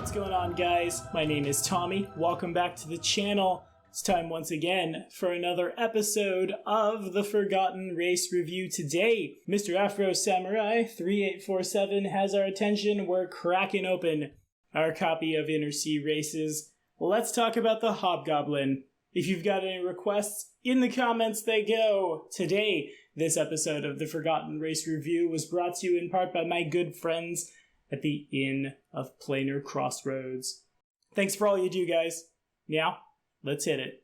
What's going on, guys? My name is Tommy. Welcome back to the channel. It's time once again for another episode of the Forgotten Race Review. Today, Mr. Afro Samurai 3847 has our attention. We're cracking open our copy of Inner Sea Races. Let's talk about the Hobgoblin. If you've got any requests, in the comments they go. Today, this episode of the Forgotten Race Review was brought to you in part by my good friends at the Inn of Planar Crossroads. Thanks for all you do, guys. Now, let's hit it.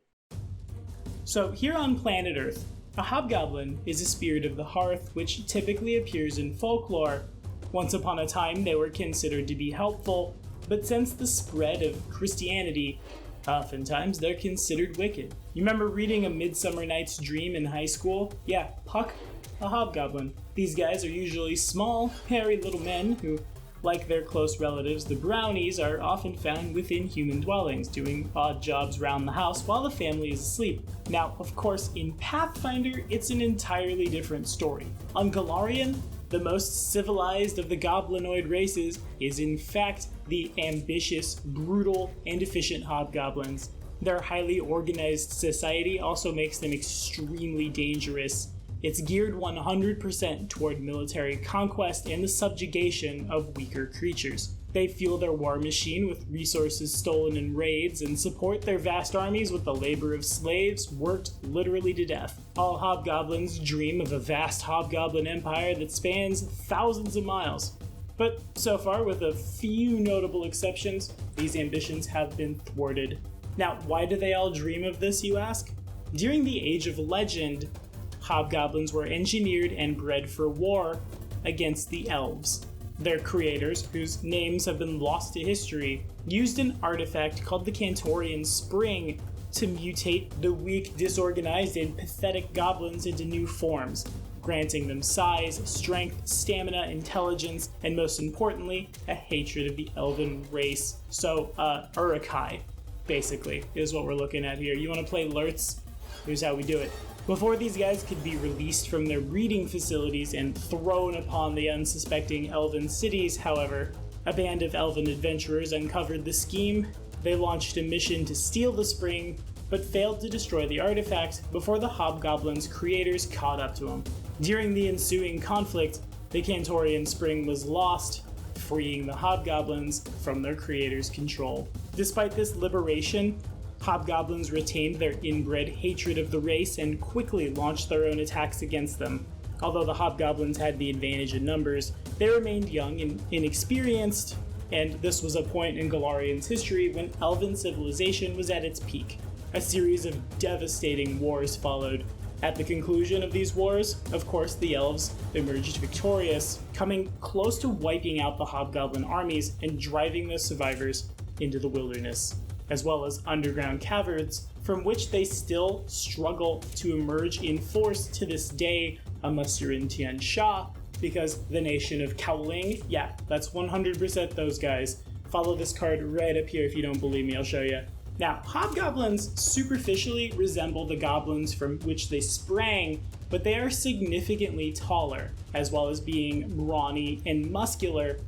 So, here on planet Earth, a hobgoblin is a spirit of the hearth which typically appears in folklore. Once upon a time, they were considered to be helpful, but since the spread of Christianity, oftentimes they're considered wicked. You remember reading A Midsummer Night's Dream in high school? Yeah, Puck, a hobgoblin. These guys are usually small, hairy little men who, like their close relatives, the brownies, are often found within human dwellings, doing odd jobs around the house while the family is asleep. Now, of course, in Pathfinder, it's an entirely different story. On Golarion, the most civilized of the goblinoid races is in fact the ambitious, brutal, and efficient hobgoblins. Their highly organized society also makes them extremely dangerous. It's geared 100% toward military conquest and the subjugation of weaker creatures. They fuel their war machine with resources stolen in raids and support their vast armies with the labor of slaves worked literally to death. All hobgoblins dream of a vast hobgoblin empire that spans thousands of miles. But so far, with a few notable exceptions, these ambitions have been thwarted. Now, why do they all dream of this, you ask? During the Age of Legend, hobgoblins were engineered and bred for war against the elves. Their creators, whose names have been lost to history, used an artifact called the Cantorian Spring to mutate the weak, disorganized, and pathetic goblins into new forms, granting them size, strength, stamina, intelligence, and most importantly, a hatred of the elven race. So, Urukai, basically, is what we're looking at here. You want to play LXIX? Here's how we do it. Before these guys could be released from their breeding facilities and thrown upon the unsuspecting elven cities, however, a band of elven adventurers uncovered the scheme. They launched a mission to steal the spring, but failed to destroy the artifact before the hobgoblins' creators caught up to them. During the ensuing conflict, the Cantorian Spring was lost, freeing the hobgoblins from their creators' control. Despite this liberation, hobgoblins retained their inbred hatred of the race and quickly launched their own attacks against them. Although the hobgoblins had the advantage in numbers, they remained young and inexperienced, and this was a point in Golarion's history when elven civilization was at its peak. A series of devastating wars followed. At the conclusion of these wars, of course, the elves emerged victorious, coming close to wiping out the hobgoblin armies and driving the survivors into the wilderness, as well as underground caverns from which they still struggle to emerge in force to this day, unless you're in Tian Sha, because the nation of Kaoling, yeah, that's 100% those guys. Follow this card right up here if you don't believe me, I'll show you. Now, hobgoblins superficially resemble the goblins from which they sprang, but they are significantly taller, as well as being brawny and muscular,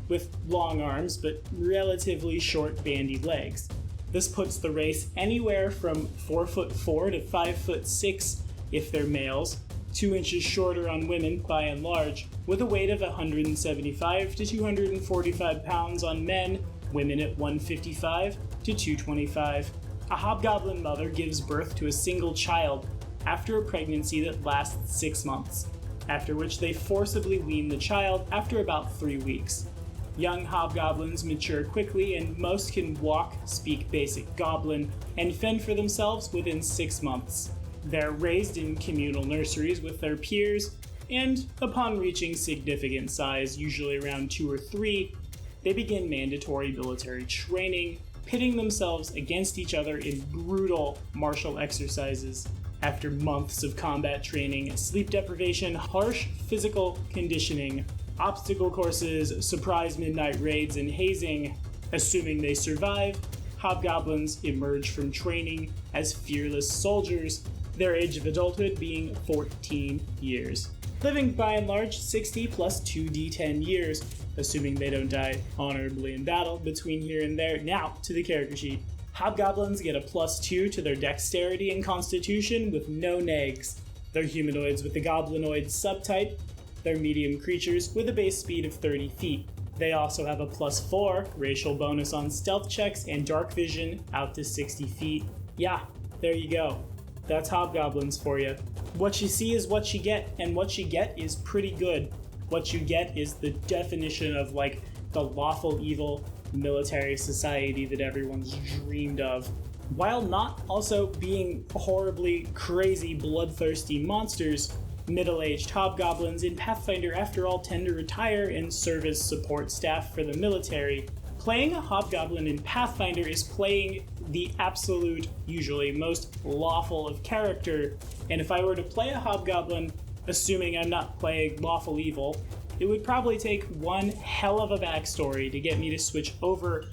with long arms but relatively short bandy legs. This puts the race anywhere from 4'4" to 5'6" if they're males, 2 inches shorter on women by and large, with a weight of 175 to 245 pounds on men, women at 155 to 225. A hobgoblin mother gives birth to a single child after a pregnancy that lasts 6 months, after which they forcibly wean the child after about 3 weeks. Young hobgoblins mature quickly, and most can walk, speak basic goblin, and fend for themselves within 6 months. They're raised in communal nurseries with their peers, and upon reaching significant size, usually around 2 or 3, they begin mandatory military training, pitting themselves against each other in brutal martial exercises. After months of combat training, sleep deprivation, harsh physical conditioning, obstacle courses, surprise midnight raids, and hazing, assuming they survive, hobgoblins emerge from training as fearless soldiers, their age of adulthood being 14 years. living by and large 60 plus 2d10 years, assuming they don't die honorably in battle between here and there. Now, to the character sheet. Hobgoblins get a +2 to their dexterity and constitution with no negs. They're humanoids with the goblinoid subtype. They're medium creatures with a base speed of 30 feet. They also have a +4 racial bonus on stealth checks and dark vision out to 60 feet. Yeah, there you go. That's Hobgoblins for you. What you see is what you get, and what you get is pretty good. What you get is the definition of like the lawful evil military society that everyone's dreamed of, while not also being horribly crazy bloodthirsty monsters. Middle-aged hobgoblins in Pathfinder, after all, tend to retire and serve as support staff for the military. Playing a hobgoblin in Pathfinder is playing the absolute, usually most lawful of character, and if I were to play a hobgoblin, assuming I'm not playing lawful evil, it would probably take one hell of a backstory to get me to switch over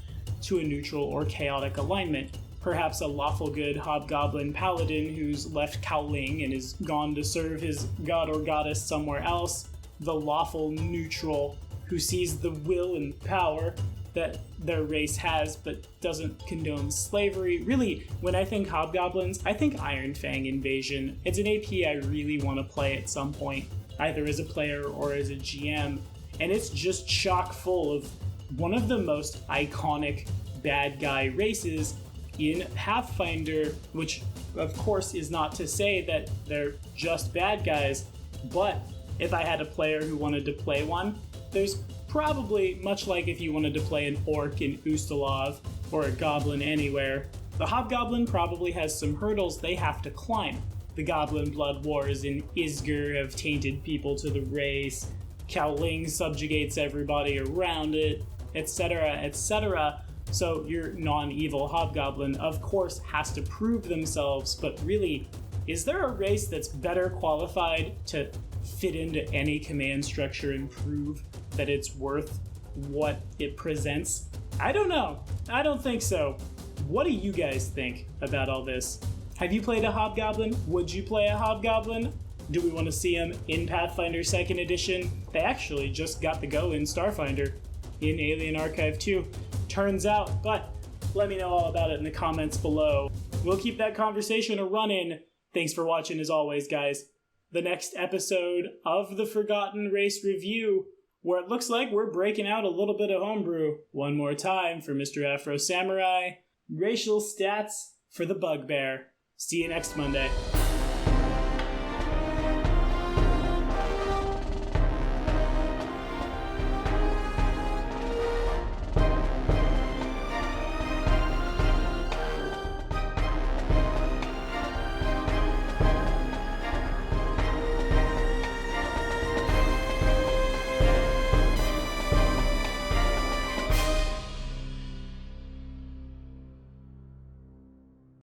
to a neutral or chaotic alignment. Perhaps a lawful good hobgoblin paladin who's left Kowling and is gone to serve his god or goddess somewhere else. The lawful neutral who sees the will and power that their race has but doesn't condone slavery. Really, when I think hobgoblins, I think Iron Fang Invasion. It's an AP I really want to play at some point, either as a player or as a GM, and it's just chock full of one of the most iconic bad guy races in Pathfinder, which of course is not to say that they're just bad guys, but if I had a player who wanted to play one, there's probably, much like if you wanted to play an orc in Ustalov or a goblin anywhere, the hobgoblin probably has some hurdles they have to climb. The goblin blood wars in Isger have tainted people to the race, Kowling subjugates everybody around it, etc., etc. So your non-evil hobgoblin, of course, has to prove themselves, but really, is there a race that's better qualified to fit into any command structure and prove that it's worth what it presents? I don't know. I don't think so. What do you guys think about all this? Have you played a hobgoblin? Would you play a hobgoblin? Do we want to see them in Pathfinder 2nd Edition? They actually just got the go in Starfinder, in Alien Archive 2. Turns out, but let me know all about it in the comments below. We'll keep that conversation a-running. Thanks for watching as always, guys. The next episode of the Forgotten Race Review, where it looks like we're breaking out a little bit of homebrew. One more time for Mr. Afro Samurai. Racial stats for the bugbear. See you next Monday.